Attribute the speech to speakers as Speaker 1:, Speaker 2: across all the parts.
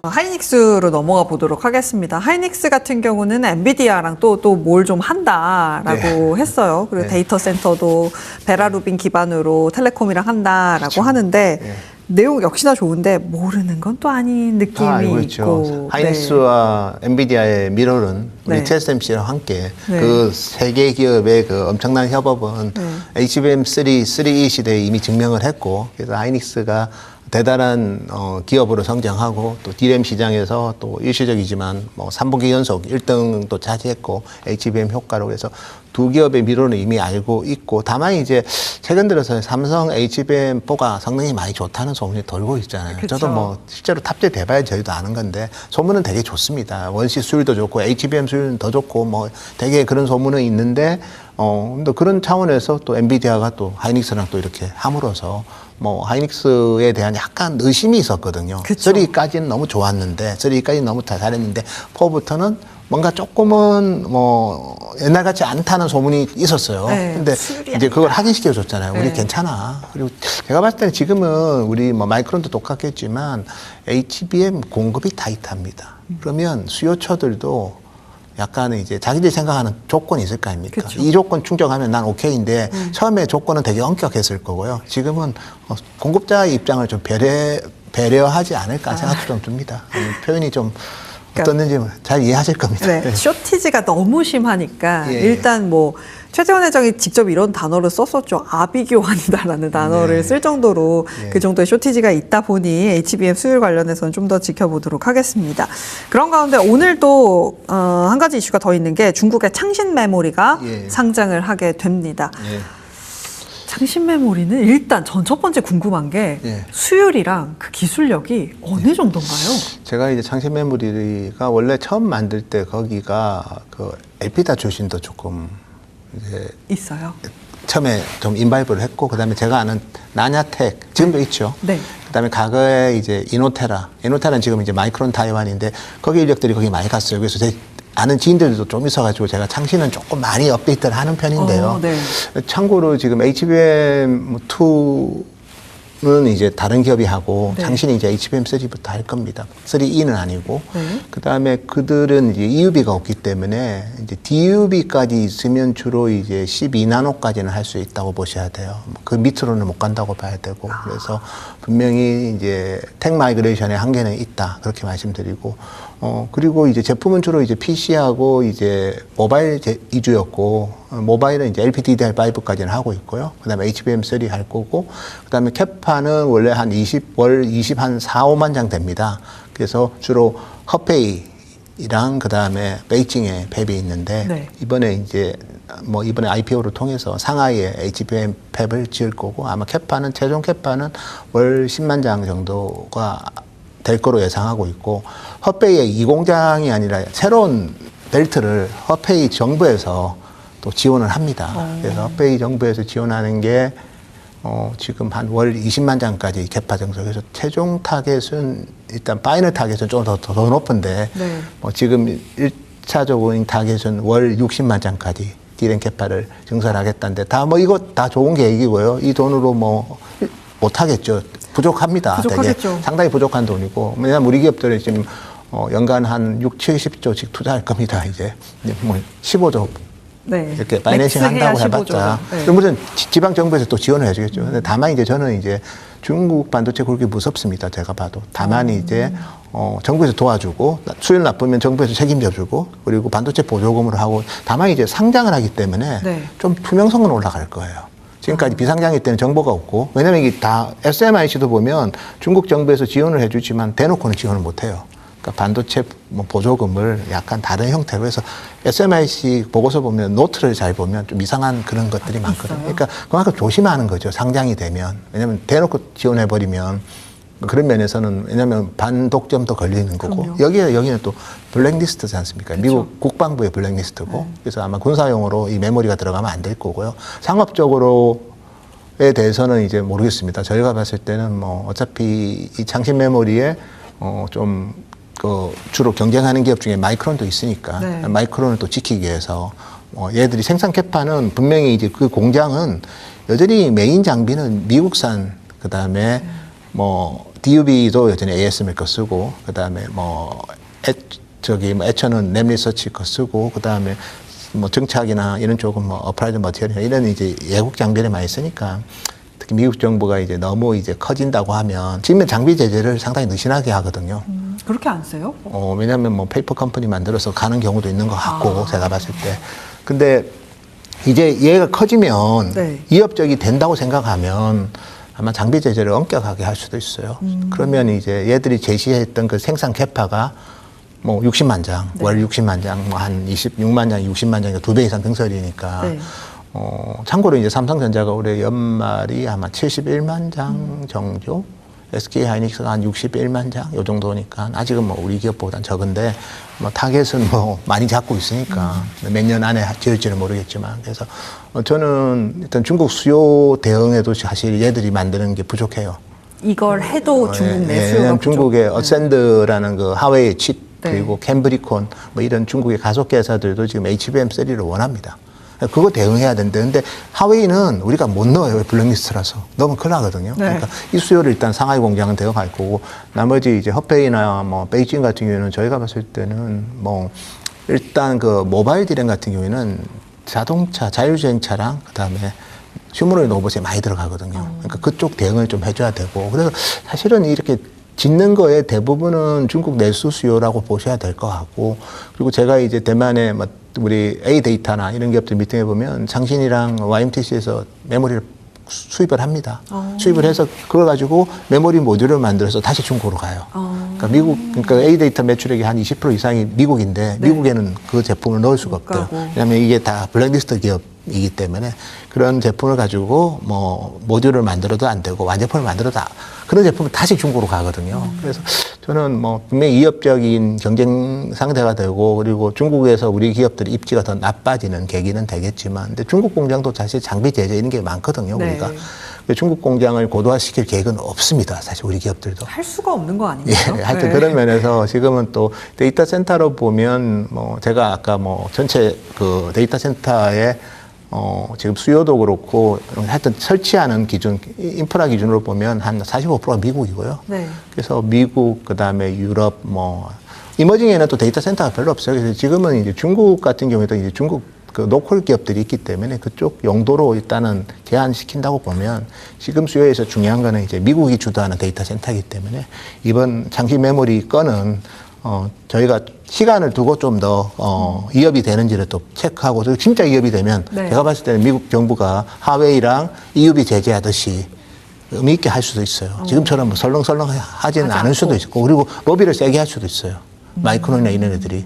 Speaker 1: 하이닉스로 넘어가 보도록 하겠습니다. 하이닉스 같은 경우는 엔비디아랑 또 뭘 좀 한다라고 했어요. 그리고 데이터 센터도 베라루빈 기반으로 텔레콤이랑 한다라고 하는데 내용 역시나 좋은데 모르는 건 또 아닌 느낌이 있고.
Speaker 2: 하이닉스와 엔비디아의 미러는 우리 TSMC랑 함께 그 세 개 기업의 그 엄청난 협업은 HBM3 시대에 이미 증명을 했고, 그래서 하이닉스가 대단한 기업으로 성장하고 또 DRAM 시장에서 또 일시적이지만 뭐 3분기 연속 1등도 차지했고 HBM 효과로 해서 두 기업의 미로는 이미 알고 있고, 다만 이제 최근 들어서 삼성 HBM4가 성능이 많이 좋다는 소문이 돌고 있잖아요.
Speaker 1: 그쵸.
Speaker 2: 저도 뭐 실제로 탑재 돼봐야 저희도 아는 건데 소문은 되게 좋습니다. 원시 수율도 좋고 HBM 수율은 더 좋고 뭐 되게 그런 소문은 있는데 근데 그런 차원에서 또 엔비디아가 또 하이닉스랑 또 이렇게 함으로써 뭐 하이닉스에 대한 약간 의심이 있었거든요. 3까지는 너무 좋았는데 3까지는 너무 잘했는데 4부터는 뭔가 조금은 뭐 옛날 같지 않다는 소문이 있었어요. 근데 이제 그걸 확인시켜 줬잖아요. 우리 괜찮아. 그리고 제가 봤을 때는 지금은 우리 뭐 마이크론도 똑같겠지만 HBM 공급이 타이트합니다. 그러면 수요처들도 약간 이제 자기들이 생각하는 조건이 있을 거 아닙니까? 그쵸. 이 조건 충족하면 난 오케이인데 처음에 조건은 되게 엄격했을 거고요. 지금은 공급자의 입장을 좀 배려하지 않을까 생각도 좀 듭니다. 표현이 좀 어떻는지 잘 이해하실 겁니다.
Speaker 1: 쇼티지가 너무 심하니까 일단 뭐 최재원 회장이 직접 이런 단어를 썼었죠. 아비규환이다라는 단어를 쓸 정도로 그 정도의 쇼티지가 있다 보니 HBM 수율 관련해서는 좀 더 지켜보도록 하겠습니다. 그런 가운데 오늘 또 한 가지 이슈가 더 있는 게 중국의 창신 메모리가 상장을 하게 됩니다. 창신 메모리는 일단 전 첫 번째 궁금한 게 수율이랑 그 기술력이 어느 정도인가요?
Speaker 2: 제가 이제 창신 메모리가 원래 처음 만들 때 거기가 그 엘피다 출신도 조금 이제
Speaker 1: 있어요.
Speaker 2: 처음에 좀 인바이브를 했고, 그다음에 제가 아는 나냐텍 지금도 있죠. 그다음에 과거에 이제 이노테라는 지금 이제 마이크론 타이완인데 거기 인력들이 거기 많이 갔어요. 그래서 제 아는 지인들도 좀 있어가지고 제가 창신은 조금 많이 업데이트를 하는 편인데요. 참고로 지금 HBM2는 이제 다른 기업이 하고 창신이 이제 HBM3부터 할 겁니다. 3E는 아니고. 그 다음에 그들은 이제 EUV가 없기 때문에 이제 DUV까지 있으면 주로 이제 12나노까지는 할 수 있다고 보셔야 돼요. 그 밑으로는 못 간다고 봐야 되고. 그래서 분명히 이제 텍 마이그레이션의 한계는 있다. 그렇게 말씀드리고. 그리고 이제 제품은 주로 이제 PC하고 이제 모바일 위주였고, 모바일은 이제 LPDDR5까지는 하고 있고요. 그 다음에 HBM3 할 거고, 그 다음에 캐파는 원래 한 4, 5만 장 됩니다. 그래서 주로 허페이랑 그 다음에 베이징에 팹이 있는데, 이번에 이제 이번에 IPO를 통해서 상하이에 HBM 팹을 지을 거고, 아마 캐파는, 최종 캐파는 월 10만 장 정도가 될 거로 예상하고 있고, 허페이의 이 공장이 아니라 새로운 벨트를 허페이 정부에서 또 지원을 합니다. 그래서 허페이 정부에서 지원하는 게 지금 한 월 20만 장까지 캐파 정석에서 최종 타겟은 일단 파이널 타겟은 좀 더 높은데 지금 1차적인 타겟은 월 60만 장까지 디램 캐파를 증설하겠다는데 이거 다 좋은 계획이고요. 이 돈으로 못 하겠죠. 부족합니다. 되게 상당히 부족한 돈이고, 왜냐하면 우리 기업들은 지금 연간 한 6, 70조씩 투자할 겁니다. 이제 뭐 15조 이렇게 파이낸싱 한다고 해봤자, 물론 지방 정부에서 또 지원을 해주겠죠. 근데 다만 이제 저는 이제 중국 반도체 그렇게 무섭습니다. 제가 봐도. 다만 이제 정부에서 도와주고, 수율 나쁘면 정부에서 책임져주고, 그리고 반도체 보조금으로 하고, 다만 이제 상장을 하기 때문에 좀 투명성은 올라갈 거예요. 지금까지 비상장일 때는 정보가 없고, 왜냐면 이게 다 SMIC도 보면 중국 정부에서 지원을 해주지만 대놓고는 지원을 못해요. 그러니까 반도체 보조금을 약간 다른 형태로 해서 SMIC 보고서 보면 노트를 잘 보면 좀 이상한 그런 것들이 많거든요. 그러니까 그만큼 조심하는 거죠. 상장이 되면. 왜냐면 대놓고 지원해버리면 그런 면에서는, 왜냐면 반독점도 걸리는 거고, 여기는 또 블랙리스트지 않습니까? 미국 국방부의 블랙리스트고, 그래서 아마 군사용으로 이 메모리가 들어가면 안 될 거고요. 상업적으로에 대해서는 이제 모르겠습니다. 저희가 봤을 때는 어차피 이 창신 메모리에 주로 경쟁하는 기업 중에 마이크론도 있으니까, 마이크론을 또 지키기 위해서 얘들이 생산 캐파는 분명히 이제 그 공장은 여전히 메인 장비는 미국산, 그 다음에 DUB도 여전히 ASML 거 쓰고, 그 다음에 애처는 램리서치 거 쓰고, 그 다음에 정착이나 이런 쪽은 어플라이드 머티리얼이나 이런 이제 외국 장비를 많이 쓰니까 특히 미국 정부가 이제 너무 이제 커진다고 하면 지금 장비 제재를 상당히 느슨하게 하거든요.
Speaker 1: 그렇게 안 써요?
Speaker 2: 왜냐하면 페이퍼 컴퍼니 만들어서 가는 경우도 있는 것 같고, 제가 봤을 때. 근데 이제 얘가 커지면
Speaker 1: 네.
Speaker 2: 위협적이 된다고 생각하면 아마 장비 제재를 엄격하게 할 수도 있어요. 그러면 이제 얘들이 제시했던 그 생산 캐파가 60만 장,
Speaker 1: 네.
Speaker 2: 월 60만 장, 한 26만 장, 60만 장이니까 2배 이상 증설이니까.
Speaker 1: 네.
Speaker 2: 참고로 이제 삼성전자가 올해 연말이 아마 71만 장 정도, SK 하이닉스가 한 61만 장, 요 정도니까 아직은 우리 기업보단 적은데 타겟은 많이 잡고 있으니까 몇 년 안에 지을지는 모르겠지만, 그래서 저는 일단 중국 수요 대응에도 사실 얘들이 만드는 게 부족해요.
Speaker 1: 이걸 해도 중국 내 수요가
Speaker 2: 왜냐면 중국의
Speaker 1: 부족.
Speaker 2: 어센드라는 그 하웨이 칩,
Speaker 1: 네.
Speaker 2: 그리고 캠브리콘 이런 중국의 가속기 회사들도 지금 HBM3를 원합니다. 그거 대응해야 되는데, 근데 하웨이는 우리가 못 넣어요. 블랙리스트라서. 넣으면 큰일 나거든요.
Speaker 1: 네.
Speaker 2: 그러니까 이 수요를 일단 상하이 공장은 대응할 거고, 나머지 이제 허페이나 베이징 같은 경우에는 저희가 봤을 때는 일단 그 모바일 디램 같은 경우에는 자동차, 자율주행차랑 그다음에 휴머노이드 로봇에 많이 들어가거든요. 그러니까 그쪽 대응을 좀 해줘야 되고, 그래서 사실은 이렇게 짓는 거에 대부분은 중국 내수 수요라고 보셔야 될 것 같고, 그리고 제가 이제 대만에 우리 A-데이터나 이런 기업들 미팅해 보면 장신이랑 YMTC에서 메모리를 수입을 합니다. 수입을 해서 그걸 가지고 메모리 모듈을 만들어서 다시 중국으로 가요. 그러니까 A-데이터 매출액이 한 20% 이상이 미국인데,
Speaker 1: 네.
Speaker 2: 미국에는 그 제품을 넣을 수가 없대요. 왜냐하면 이게 다 블랙리스트 기업이기 때문에 그런 제품을 가지고 모듈을 만들어도 안 되고 완제품을 만들어도 그런 제품은 다시 중국으로 가거든요. 그래서 저는 분명히 위협적인 경쟁 상대가 되고, 그리고 중국에서 우리 기업들의 입지가 더 나빠지는 계기는 되겠지만, 근데 중국 공장도 사실 장비 제재 이런 게 많거든요.
Speaker 1: 네.
Speaker 2: 우리가. 중국 공장을 고도화시킬 계획은 없습니다. 사실 우리 기업들도.
Speaker 1: 할 수가 없는 거 아닌가요?
Speaker 2: 예, 하여튼
Speaker 1: 네.
Speaker 2: 그런 면에서 지금은 또 데이터 센터로 보면 제가 아까 전체 그 데이터 센터에 지금 수요도 그렇고 하여튼 설치하는 기준, 인프라 기준으로 보면 한 45%가 미국이고요.
Speaker 1: 네.
Speaker 2: 그래서 미국, 그 다음에 유럽, 이머징에는 또 데이터 센터가 별로 없어요. 그래서 지금은 이제 중국 같은 경우에도 이제 중국 그 노컬 기업들이 있기 때문에 그쪽 용도로 일단은 제한시킨다고 보면, 지금 수요에서 중요한 거는 이제 미국이 주도하는 데이터 센터이기 때문에 이번 장기 메모리 건은 저희가 시간을 두고 좀 더 위협이 되는지를 또 체크하고, 진짜 위협이 되면
Speaker 1: 네.
Speaker 2: 제가 봤을 때는 미국 정부가 하웨이랑 EUV 제재하듯이 의미 있게 할 수도 있어요. 지금처럼 설렁설렁 하지는 않을 수도 있고, 그리고 로비를 세게 할 수도 있어요. 마이크론이나 이런 애들이.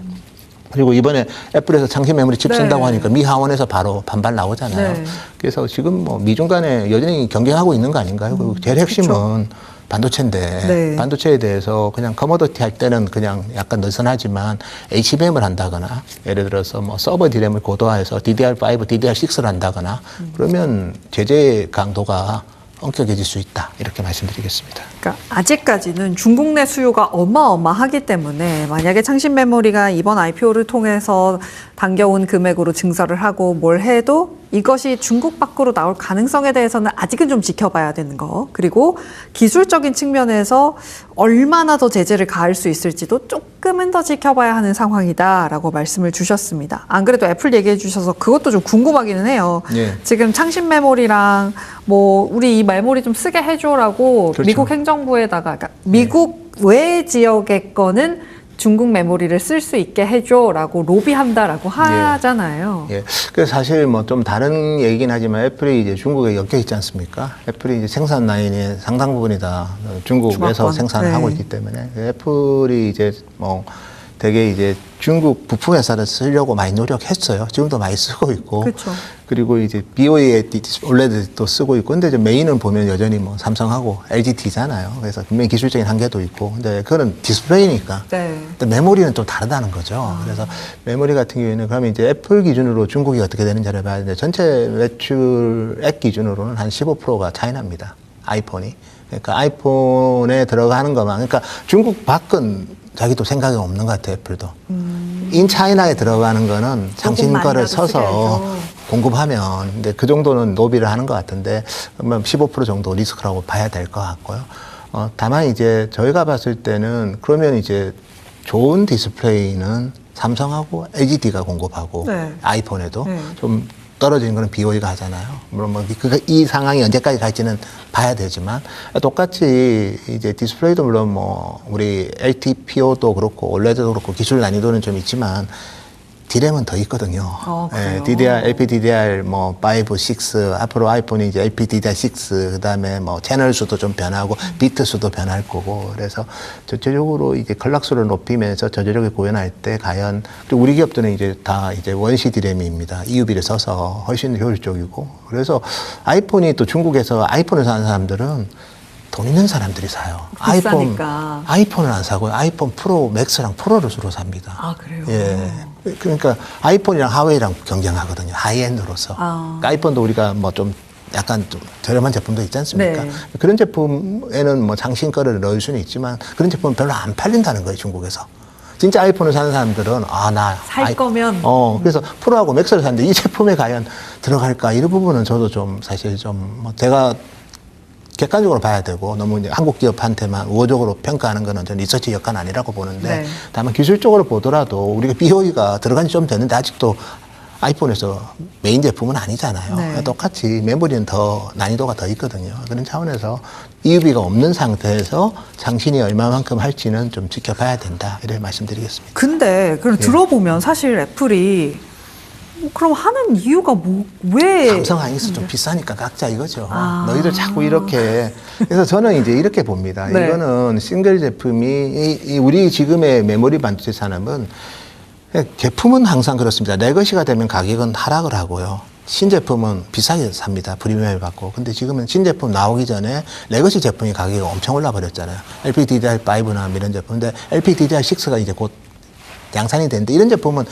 Speaker 2: 그리고 이번에 애플에서 장기 메모리 칩 쓴다고 하니까 미 하원에서 바로 반발 나오잖아요.
Speaker 1: 네.
Speaker 2: 그래서 지금 미중 간에 여전히 경쟁하고 있는 거 아닌가요? 그리고 제일 핵심은 반도체인데,
Speaker 1: 네.
Speaker 2: 반도체에 대해서 그냥 커머더티 할 때는 그냥 약간 느슨하지만 HBM을 한다거나, 예를 들어서 서버 디램을 고도화해서 DDR5, DDR6를 한다거나, 그러면 제재 강도가 엄격해질 수 있다, 이렇게 말씀드리겠습니다.
Speaker 1: 그러니까 아직까지는 중국 내 수요가 어마어마하기 때문에, 만약에 창신 메모리가 이번 IPO를 통해서 당겨온 금액으로 증설을 하고 뭘 해도 이것이 중국 밖으로 나올 가능성에 대해서는 아직은 좀 지켜봐야 되는 거, 그리고 기술적인 측면에서 얼마나 더 제재를 가할 수 있을지도 조금은 더 지켜봐야 하는 상황이다라고 말씀을 주셨습니다. 안 그래도 애플 얘기해 주셔서 그것도 좀 궁금하기는 해요.
Speaker 2: 예.
Speaker 1: 지금 창신 메모리랑 우리 이 메모리 좀 쓰게 해줘라고
Speaker 2: 그렇죠.
Speaker 1: 미국 행정부에다가, 그러니까 미국 외 지역의 거는 중국 메모리를 쓸 수 있게 해줘라고 로비한다라고 하잖아요.
Speaker 2: 예. 그래서 사실 좀 다른 얘기긴 하지만 애플이 이제 중국에 엮여 있지 않습니까? 애플이 이제 생산 라인의 상당 부분이 다 중국에서
Speaker 1: 중화권.
Speaker 2: 생산을 하고 있기 때문에 애플이 이제 되게 이제 중국 부품 회사를 쓰려고 많이 노력했어요. 지금도 많이 쓰고 있고.
Speaker 1: 그렇죠.
Speaker 2: 그리고 이제 BOE OLED도 쓰고 있고. 근데 이제 메인은 보면 여전히 삼성하고 LGD잖아요. 그래서 분명히 기술적인 한계도 있고. 근데 그거는 디스플레이니까.
Speaker 1: 네.
Speaker 2: 근데 메모리는 좀 다르다는 거죠. 그래서 메모리 같은 경우에는 그러면 이제 애플 기준으로 중국이 어떻게 되는지를 봐야 되는데, 전체 매출액 기준으로는 한 15%가 차이납니다. 아이폰이. 그러니까 아이폰에 들어가는 것만. 그러니까 중국 밖은 자기도 생각이 없는 것 같아요, 애플도. 인차이나에 들어가는 거는 장신 거를 서서 공급하면, 근데 그 정도는 노비를 하는 것 같은데, 15% 정도 리스크라고 봐야 될 것 같고요. 다만 이제 저희가 봤을 때는 그러면 이제 좋은 디스플레이는 삼성하고 LGD가 공급하고
Speaker 1: 네.
Speaker 2: 아이폰에도
Speaker 1: 네.
Speaker 2: 좀 떨어지는 거는 BOE가 하잖아요. 물론 뭐 이 상황이 언제까지 갈지는 봐야 되지만 똑같이 이제 디스플레이도 물론 뭐 우리 LTPO도 그렇고 OLED도 그렇고 기술 난이도는 좀 있지만 D램은 더 있거든요.
Speaker 1: 그래요?
Speaker 2: DDR, LPDDR 뭐 5, 6 앞으로 아이폰이 이제 LPDDR6 그다음에 뭐 채널 수도 좀 변하고 비트 수도 변할 거고 그래서 전체적으로 이제 클락수를 높이면서 저저력을 구현할 때 과연 또 우리 기업들은 이제 다 이제 원시 D램입니다. EUV를 써서 훨씬 효율적이고 그래서 아이폰이 또 중국에서 아이폰을 사는 사람들은 돈 있는 사람들이 사요.
Speaker 1: 비싸니까.
Speaker 2: 아이폰을 안 사고요. 아이폰 프로 맥스랑 프로를 주로 삽니다.
Speaker 1: 아, 그래요?
Speaker 2: 예. 그러니까 아이폰이랑 하웨이랑 경쟁하거든요. 하이엔드로서. 그러니까 아이폰도 우리가 뭐 좀 약간 좀 저렴한 제품도 있지 않습니까?
Speaker 1: 네.
Speaker 2: 그런 제품에는 뭐 장신 거를 넣을 수는 있지만 그런 제품은 별로 안 팔린다는 거예요, 중국에서. 진짜 아이폰을 사는 사람들은
Speaker 1: 살 거면
Speaker 2: 그래서 프로하고 맥스를 샀는데 이 제품에 과연 들어갈까 이런 부분은 저도 좀 사실 좀 뭐 제가 객관적으로 봐야 되고 너무 이제 한국 기업한테만 우호적으로 평가하는 거는 전 리서치 역할은 아니라고 보는데
Speaker 1: 네.
Speaker 2: 다만 기술적으로 보더라도 우리가 BOE가 들어간 지 좀 됐는데 아직도 아이폰에서 메인 제품은 아니잖아요.
Speaker 1: 네.
Speaker 2: 똑같이 메모리는 더 난이도가 더 있거든요. 그런 차원에서 EUV가 없는 상태에서 장신이 얼마만큼 할지는 좀 지켜봐야 된다 이렇게 말씀드리겠습니다.
Speaker 1: 근데 그럼 들어보면 사실 애플이 그럼 하는 이유가 왜
Speaker 2: 삼성 하이닉스 좀 비싸니까 각자 이거죠. 너희들 자꾸 이렇게. 그래서 저는 이제 이렇게 봅니다.
Speaker 1: 네.
Speaker 2: 이거는 싱글 제품이 우리 지금의 메모리 반도체 산업은 제품은 항상 그렇습니다. 레거시가 되면 가격은 하락을 하고요. 신제품은 비싸게 삽니다. 프리미엄을 받고. 근데 지금은 신제품 나오기 전에 레거시 제품이 가격이 엄청 올라 버렸잖아요. LPDDR5나 이런 제품. 근데 LPDDR6가 이제 곧 양산이 되는데 이런 제품은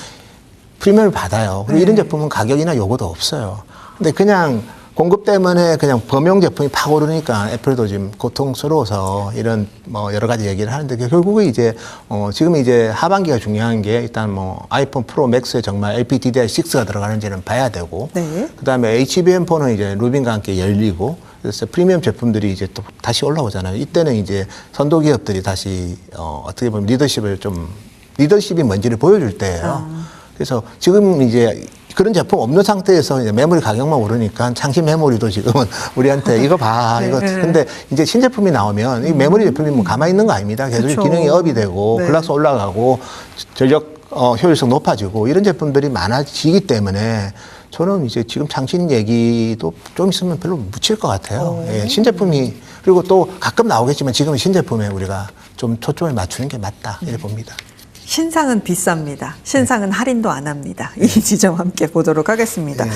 Speaker 2: 프리미엄을 받아요. 그리고 이런 제품은 가격이나 요구도 없어요. 근데 그냥 공급 때문에 그냥 범용 제품이 팍 오르니까 애플도 지금 고통스러워서 이런 뭐 여러 가지 얘기를 하는데 결국에 이제 지금 이제 하반기가 중요한 게 일단 뭐 아이폰 프로 맥스에 정말 LPDDR6가 들어가는지는 봐야 되고
Speaker 1: 네.
Speaker 2: 그다음에 HBM4는 이제 루빈과 함께 열리고 그래서 프리미엄 제품들이 이제 또 다시 올라오잖아요. 이때는 이제 선도 기업들이 다시 어떻게 보면 리더십이 뭔지를 보여줄 때예요. 그래서 지금 이제 그런 제품 없는 상태에서 이제 메모리 가격만 오르니까 창신 메모리도 지금은 우리한테 이거 봐. 이거. 근데 이제 신제품이 나오면 이 메모리 제품이 뭐 가만히 있는 거 아닙니다. 계속
Speaker 1: 그쵸.
Speaker 2: 기능이 업이 되고
Speaker 1: 네.
Speaker 2: 클락스 올라가고 전력 효율성 높아지고 이런 제품들이 많아지기 때문에 저는 이제 지금 창신 얘기도 좀 있으면 별로 묻힐 것 같아요. 예, 신제품이 그리고 또 가끔 나오겠지만 지금은 신제품에 우리가 좀 초점을 맞추는 게 맞다. 이렇게 봅니다.
Speaker 1: 신상은 비쌉니다. 신상은 할인도 안 합니다. 이 지점 함께 보도록 하겠습니다.
Speaker 2: 네.